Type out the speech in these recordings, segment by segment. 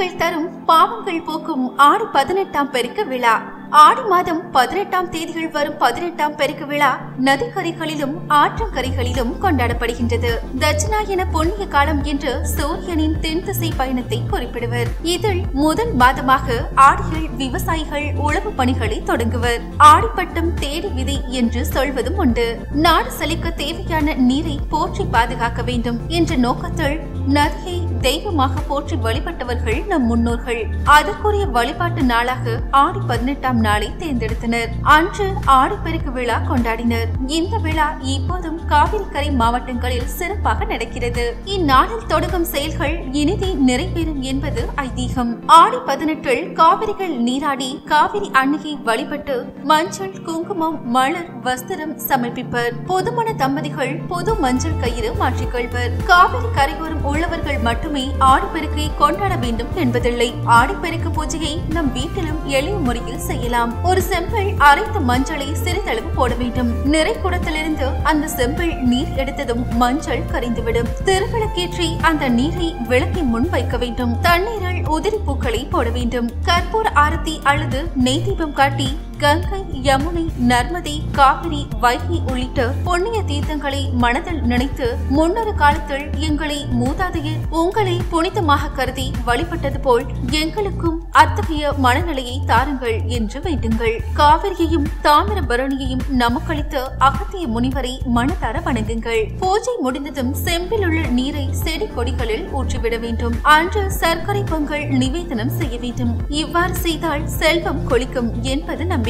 புண்ணியங்கள் தரும் பாவங்கள் போக்கும் ஆடி 18ஆம் பெருக்கு விழா. ஆடி மாதம் 18ஆம் தேதிகள் வரும் 18ஆம் பெருக்கு விழா நதிக்கரைகளிலும் ஆற்றங்கரைகளிலும் கொண்டாடப்படுகின்றது. தட்சிணாயன புண்ணிய காலம் என்று சூரியனின் தென் திசை பயணத்தை குறிப்பிடுவர். இதில் முதல் மாதமாக ஆடியில் விவசாயிகள் உழவு பணிகளை தொடங்குவர். ஆடிப்பட்டம் தேடி விதை என்று சொல்வதும் உண்டு. நாடு செழிக்க தேவையான நீரை போற்றி பாதுகாக்க வேண்டும் என்ற நோக்கத்தில் நதியை தெய்வமாக போற்றி வழிபட்டவர்கள் நம் முன்னோர்கள். அதற்குரிய வழிபாட்டு நாளாக ஆடி 18ஆம் நாளை தேர்ந்தெடுத்தனர். அன்று ஆடிப்பெருக்கு விழா கொண்டாடினர். இந்த விழா இப்போதும் காவிரி கரை மாவட்டங்களில் சிறப்பாக நடக்கிறது. இந்நாளில் தொடங்கும் செயல்கள் இனிதே நிறைவேறும் என்பது ஐதீகம். ஆடி 18இல் காவிரிகள் நீராடி காவிரி அன்னையை வழிபட்டு மஞ்சள், குங்குமம், மலர், வஸ்திரம் சமர்ப்பிப்பர். புதுமண தம்பதிகள் புது மஞ்சள் கயிறு மாற்றிக்கொள்வர். காவிரி கரையோரம் உள்ளவர்கள் மட்டுமே ஆடிப்பெருக்கை கொண்டாட வேண்டும் என்பதில்லை. ஆடிப்பெருக்கு பூஜையை நம் வீட்டிலும் எளிய முறையில் செய்யலாம். ஒரு செம்பில் அரைத்த மஞ்சளை சிறிதளவு போட வேண்டும். நிறை குடத்திலிருந்து அந்த செம்பில் நீர் எடுத்ததும் மஞ்சள் கரைந்துவிடும். திருவிளக்கேற்றி அந்த நீரை விளக்கின் முன் வைக்க வேண்டும். தண்ணீரில் உதிரி பூக்களை போட வேண்டும். கற்பூர ஆரத்தி அல்லது நெய் தீபம் காட்டி கங்கை, யமுனை, நர்மதை, காவிரி, வைகை உள்ளிட்ட புண்ணிய தீர்த்தங்களை மனதில் நினைத்து முன்னொரு காலத்தில் எங்களை மூதாதையர் உங்களை புனிதமாக கருதி வழிபட்டது போல் எங்களுக்கும் அத்தகைய மனநிலையை தாருங்கள் என்று வேண்டுங்கள். காவிரியையும் தாமிரபரணியையும் நமக்களித்த அகத்திய முனிவரை மனதார வணங்குங்கள். பூஜை முடிந்ததும் செம்பில் உள்ள நீரை செடி கொடிகளில் ஊற்றிவிட வேண்டும். அன்று சர்க்கரை பொங்கல் நிவேதனம் செய்ய வேண்டும். இவ்வாறு செய்தால் செல்வம் கொளிக்கும் என்பது நம்பிக்கை.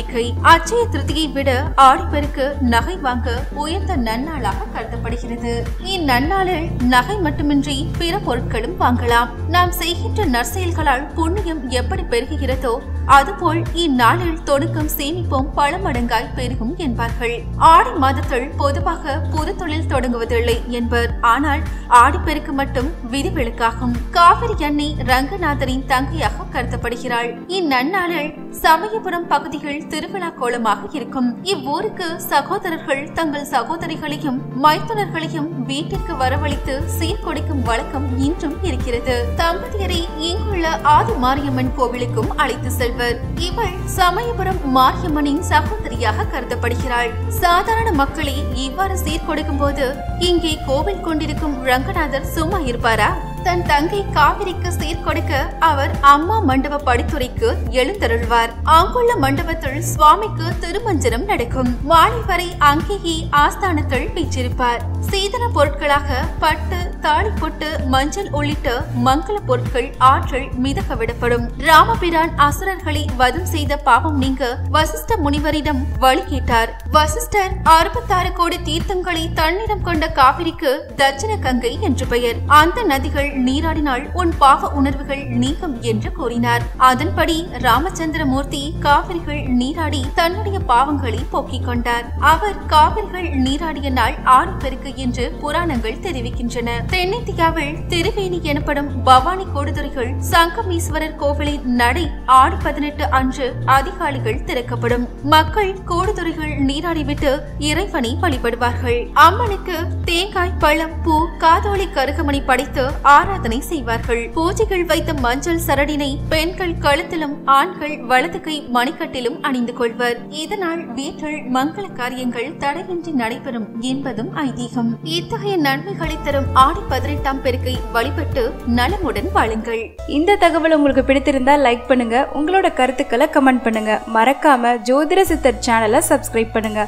அட்சய திருதியை விட ஆடிப்பெருக்கு நகை வாங்க உயர்ந்த நன்னாளாக கருதப்படுகிறது. இந்நன்னாளில் நகை மட்டுமின்றி பிற பொருட்களும் வாங்கலாம். நாம் செய்கின்ற நற்செயல்களால் புண்ணியம் எப்படி பெருகுகிறதோ அதுபோல் இந்நாளில் தொடக்கம் சேமிப்போம் பல மடங்காய் பெருகும் என்பார்கள். ஆடி மாதத்தில் பொதுவாக புது தொழில் தொடங்குவதில்லை என்பர். ஆனால் ஆடிப்பெருக்கு மட்டும் விதிவிலக்காகும். காவிரி அன்னை ரங்கநாதரின் தங்கையாக கருதப்படுகிறாள். இந்நன்னாளில் சமயபுரம் பகுதிகள் திருவிழா கோலமாக இருக்கும். இவ்வூருக்கு சகோதரர்கள் தங்கள் சகோதரிகளையும் மைத்துனர்களையும் வீட்டிற்கு வரவழைத்து சீர்கொடுக்கும் வழக்கம் இன்றும் இருக்கிறது. தம்பதியரை இங்குள்ள ஆதி மாரியம்மன் கோவிலுக்கும் அழைத்து செல்வர். இவள் சமயபுரம் மாரியம்மனின் சகோதரியாக கருதப்படுகிறாள். சாதாரண மக்களை இவ்வாறு சீர்கொடுக்கும் போது இங்கே கோவில் கொண்டிருக்கும் ரங்கநாதர் சும்மா இருப்பாரா? தன் தங்கை காவிரிக்கு சீர்கொடுக்க அவர் அம்மா மண்டப படித்துறைக்கு எழுந்தருள்வார். அங்குள்ள மண்டபத்தில் சுவாமிக்கு திருமஞ்சனம் நடக்கும். மாலை வரை அங்கேயே ஆஸ்தானத்தில் வீற்றிருப்பார். சீதன பொருட்களாக பட்டு, தாளிப்பொட்டு, மஞ்சள் உள்ளிட்ட மங்கள பொருட்கள் ஆற்றில் மிதக்க விடப்படும். ராமபிரான் அசுரர்களை வதம் செய்த பாவம் நீங்க வசிஷ்ட முனிவரிடம் வழி கேட்டார். வசிஷ்டர் 66 கோடி தீர்த்தங்களை தன்னிடம் கொண்ட காவிரிக்கு தட்சிண கங்கை என்று பெயர். அந்த நதிகள் நீராடினால் உன் பாவ உணர்வுகள் நீங்கும் என்று கூறினார். அதன்படி ராமச்சந்திரமூர்த்தி காவிரிகள் நீராடி தன்னுடைய பாவங்களை போக்கிக் கொண்டார். அவர் காவிரிகள் நீராடிய நாள் ஆடிப்பெருக்கு என்று புராணங்கள் தெரிவிக்கின்றன. தென்னிந்தியாவில் திருவேணி எனப்படும் பவானி கோடுதுறைகள் சங்கமேஸ்வரர் கோவிலின் நடை ஆடி 18 அன்று அதிகாலைகள் திறக்கப்படும். மக்கள் கோடுதுறைகள் நீராடிவிட்டு இறைவனை வழிபடுவார்கள். அம்மனுக்கு தேங்காய், பழம், பூ, காதோலி, கருகமணி படைத்து ஆராதனை செய்வார்கள். பூஜைகள் வைத்த மஞ்சள் சரடினை பெண்கள் கழுத்திலும் ஆண்கள் வலது கை மணிக்கட்டிலும் அணிந்து கொள்வர். இதனால் வீட்டில் மங்கள காரியங்கள் தடையின்றி நடைபெறும் என்பதும் ஐதீகம். இத்தகைய நன்மைகளை தரும் ஆடி 18ஆம் பெருக்கை வழிபட்டு நலமுடன் வாழுங்கள். இந்த தகவல் உங்களுக்கு பிடித்திருந்தா லைக் பண்ணுங்க. உங்களோட கருத்துக்களை கமெண்ட் பண்ணுங்க. மறக்காம ஜோதிட சித்தர் சேனலை சப்ஸ்கிரைப் பண்ணுங்க.